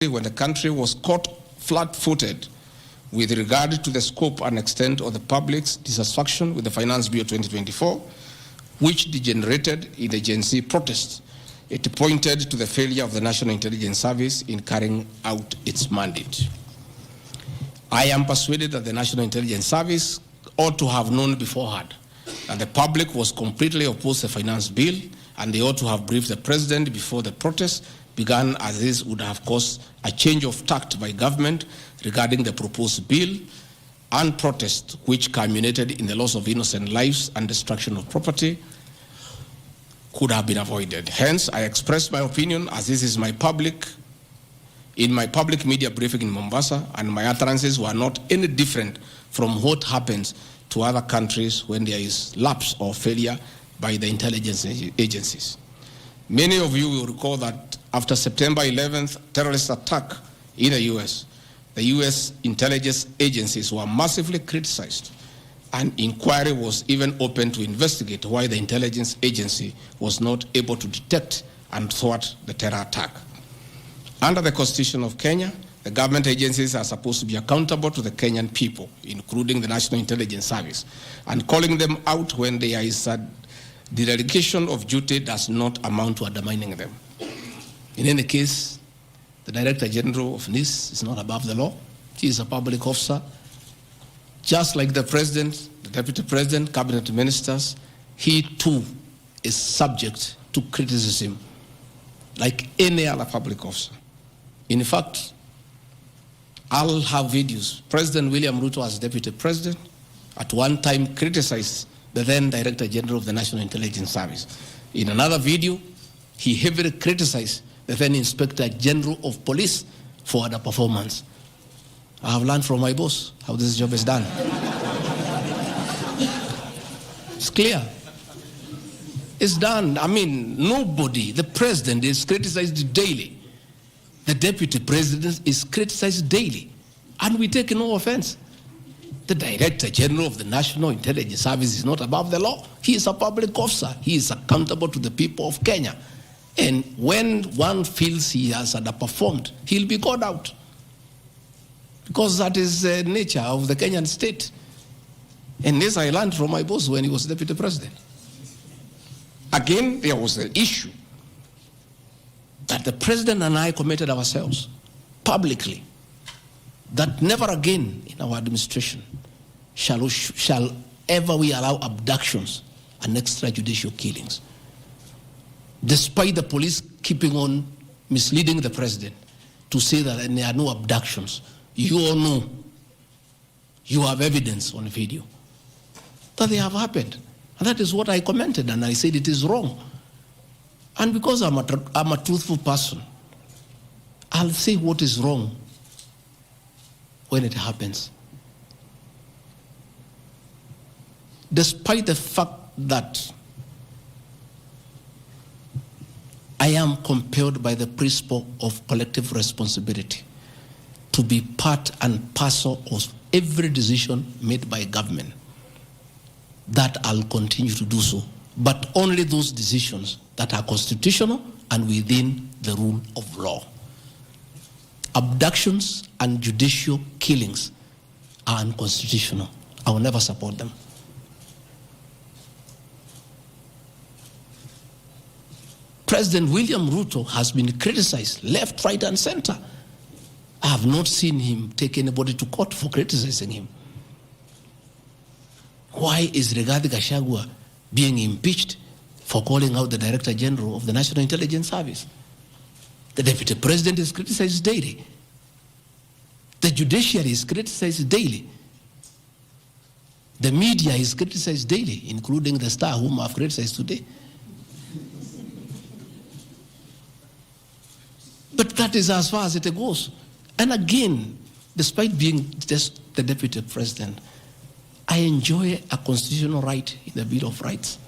when the country was caught flat-footed with regard to the scope and extent of the public's dissatisfaction with the Finance Bill 2024, which degenerated in the Gen Z protests. It pointed to the failure of the National Intelligence Service in carrying out its mandate. I am persuaded that the National Intelligence Service ought to have known beforehand that the public was completely opposed to the Finance Bill, and they ought to have briefed the President before the protests began, as this would have caused a change of tact by government regarding the proposed bill, and protests which culminated in the loss of innocent lives and destruction of property could have been avoided. Hence, I expressed my opinion, as this is in my public media briefing in Mombasa, and my utterances were not any different from what happens to other countries when there is lapse or failure by the intelligence agencies. Many of you will recall that after September 11th terrorist attack in the US, the US intelligence agencies were massively criticized. An inquiry was even opened to investigate why the intelligence agency was not able to detect and thwart the terror attack. Under the Constitution of Kenya, the government agencies are supposed to be accountable to the Kenyan people, including the National Intelligence Service, and calling them out when there is a dereliction of duty does not amount to undermining them. In any case, the Director General of NIS is not above the law. He is a public officer. Just like the President, the Deputy President, Cabinet Ministers, he too is subject to criticism like any other public officer. In fact, I'll have videos. President William Ruto, as Deputy President, at one time criticized the then Director General of the National Intelligence Service. In another video, he heavily criticized the then Inspector General of Police for underperformance. I have learned from my boss how this job is done. It's clear. It's done. I mean, nobody, the President is criticized daily. The Deputy President is criticized daily. And we take no offense. The Director General of the National Intelligence Service is not above the law. He is a public officer. He is accountable to the people of Kenya. And when one feels he has underperformed, he'll be called out. Because that is the nature of the Kenyan state. And this I learned from my boss when he was Deputy President. Again, there was the issue that the President and I committed ourselves publicly that never again in our administration shall ever we allow abductions and extrajudicial killings. Despite the police keeping on misleading the President to say that there are no abductions, you all know, you have evidence on video that they have happened. And that is what I commented, and I said it is wrong. And because I'm a truthful person, I'll say what is wrong when it happens. Despite the fact that I am compelled by the principle of collective responsibility to be part and parcel of every decision made by government, that I'll continue to do so, but only those decisions that are constitutional and within the rule of law. Abductions and judicial killings are unconstitutional. I will never support them. President William Ruto has been criticized left, right, and center. I have not seen him take anybody to court for criticizing him. Why is Rigathi Gachagua being impeached for calling out the Director General of the National Intelligence Service? The Deputy President is criticized daily. The judiciary is criticized daily. The media is criticized daily, including the Star, whom I've criticized today. But that is as far as it goes. And again, despite being just the Deputy President, I enjoy a constitutional right in the Bill of Rights,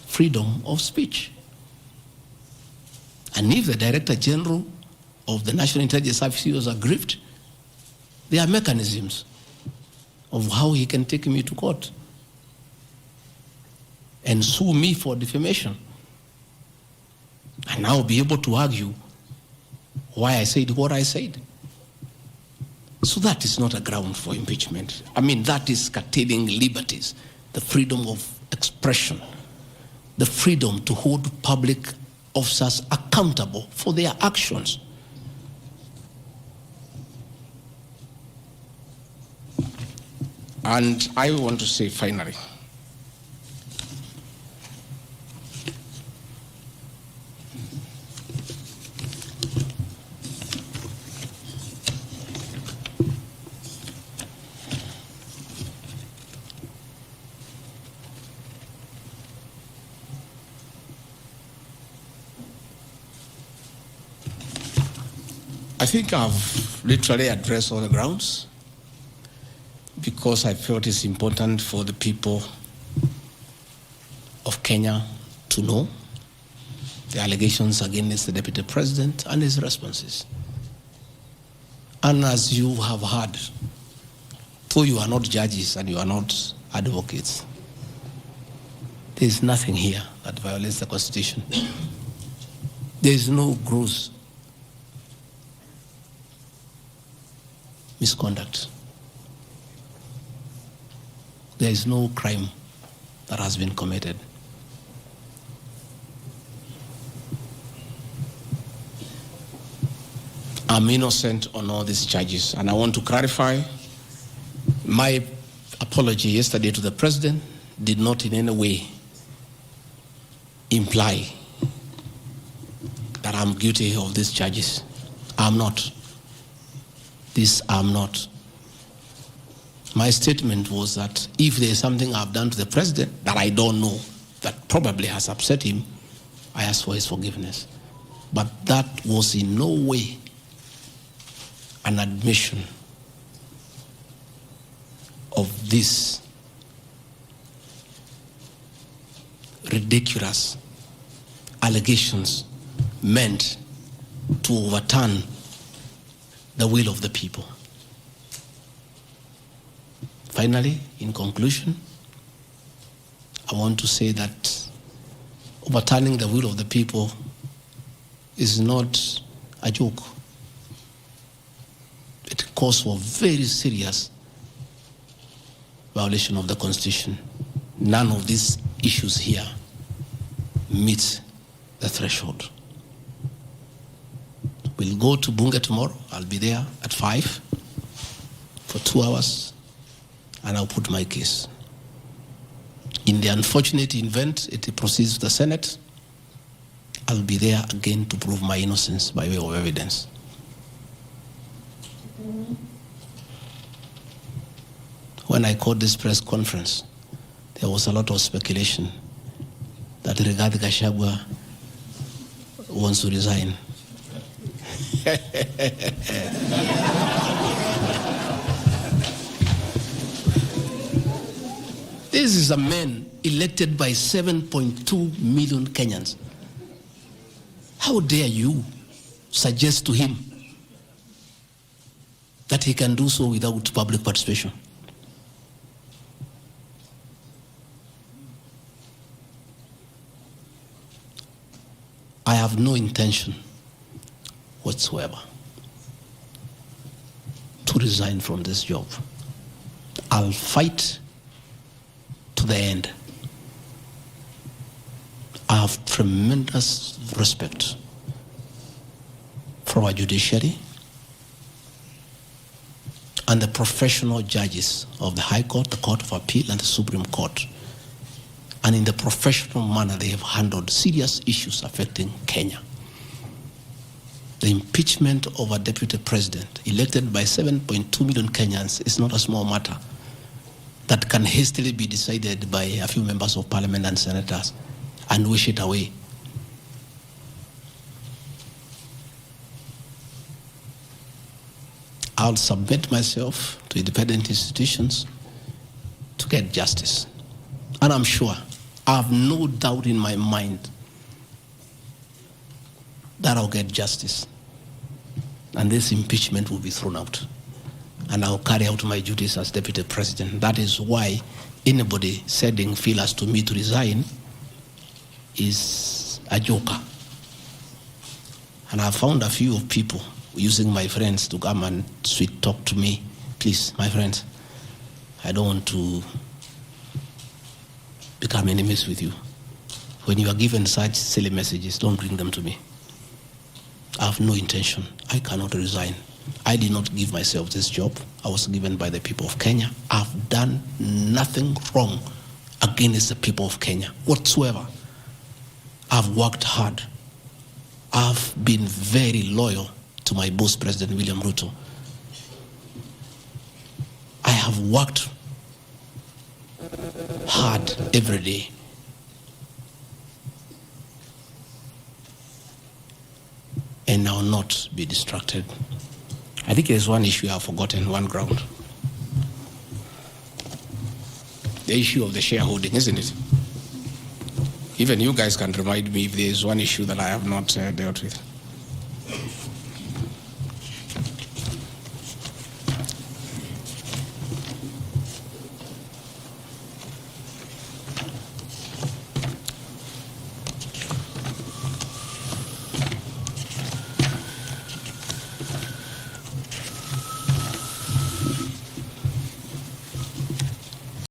freedom of speech. And if the Director General of the National Intelligence Service was aggrieved, there are mechanisms of how he can take me to court and sue me for defamation. And I'll be able to argue why I said what I said. So that is not a ground for impeachment. I mean, that is curtailing liberties, the freedom of expression, the freedom to hold public officers accountable for their actions. And I want to say finally, I think I've literally addressed all the grounds because I felt it's important for the people of Kenya to know the allegations against the Deputy President and his responses. And as you have heard, though you are not judges and you are not advocates, there is nothing here that violates the Constitution. There is no gross misconduct. There is no crime that has been committed. I'm innocent on all these charges, and I want to clarify my apology yesterday to the President did not in any way imply that I'm guilty of these charges. I'm not. This I'm not. My statement was that if there is something I've done to the President that I don't know, that probably has upset him, I ask for his forgiveness. But that was in no way an admission of this ridiculous allegations meant to overturn the will of the people. Finally, in conclusion, I want to say that overturning the will of the people is not a joke. It calls for very serious violation of the Constitution. None of these issues here meet the threshold. We'll go to Bunge tomorrow. I'll be there at 5 for 2 hours, and I'll put my case. In the unfortunate event it proceeds to the Senate, I'll be there again to prove my innocence by way of evidence. When I called this press conference, there was a lot of speculation that Gachagua wants to resign. This is a man elected by 7.2 million Kenyans. How dare you suggest to him that he can do so without public participation? I have no intention whatsoever to resign from this job. I'll fight to the end. I have tremendous respect for our judiciary and the professional judges of the High Court, the Court of Appeal, and the Supreme Court. And in the professional manner, they have handled serious issues affecting Kenya. The impeachment of a deputy president elected by 7.2 million Kenyans is not a small matter that can hastily be decided by a few members of parliament and senators and wish it away. I'll submit myself to independent institutions to get justice. And I'm sure, I have no doubt in my mind that I'll get justice. And this impeachment will be thrown out. And I'll carry out my duties as deputy president. That is why anybody sending feelers to me to resign is a joker. And I found a few of people using my friends to come and sweet talk to me. Please, my friends, I don't want to become enemies with you. When you are given such silly messages, don't bring them to me. I have no intention. I cannot resign. I did not give myself this job. I was given by the people of Kenya. I've done nothing wrong against the people of Kenya whatsoever. I've worked hard. I've been very loyal to my boss, President William Ruto. I have worked hard every day. And I will not be distracted. I think there's one issue I've forgotten, one ground. The issue of the shareholding, isn't it? Even you guys can remind me if there is one issue that I have not dealt with.